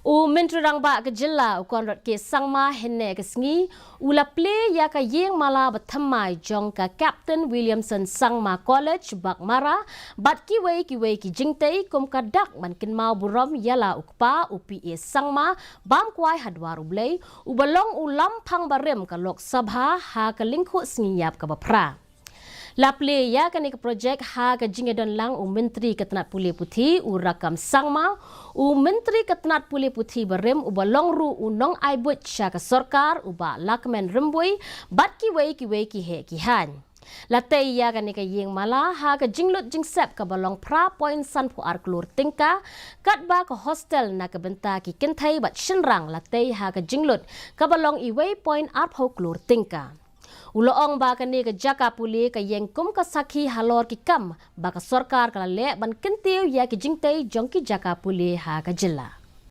Menteri Rangba ke Jilla Conrad ke Sangma henne ke sengi ula Plie ya ka Iing mala Bathymmai Jong ka Captain Williamson Sangma College Bakmara bat kiwei ki jingtei kum ka dak man kin mau burom yala ukpa UPA Sangma bam kwai hadwaru blei ubalong ulam phang barem ka Lok Sabha ha ka lingkhu sengi yap ka bapra. La Plie ya kan ik projek ha ka jingedon lang Menteri Ketenat Pulih Putih rakam Sangma Menteri Ketenat Pulih Putih berem balong ru unong aibut sya ka sorkar uba lakmen rembui bat kiwei ki he ki han. La tei ya kan ik Iing mala ha ka jinglut jingsep ka balong pra point san pu ar klur tingka kat ba ka hostel na ka benta ki kenthai bat shinrang la tei ha ka jinglut ka balong iwei point ar pho klur tingka. Uloong ba kani ke jaka puli ke yengkum ke sakhi halor ki kam ba ka sorkar kala le ban kentiu ya ki jingtei jong ki jaka puli ha ka jilla.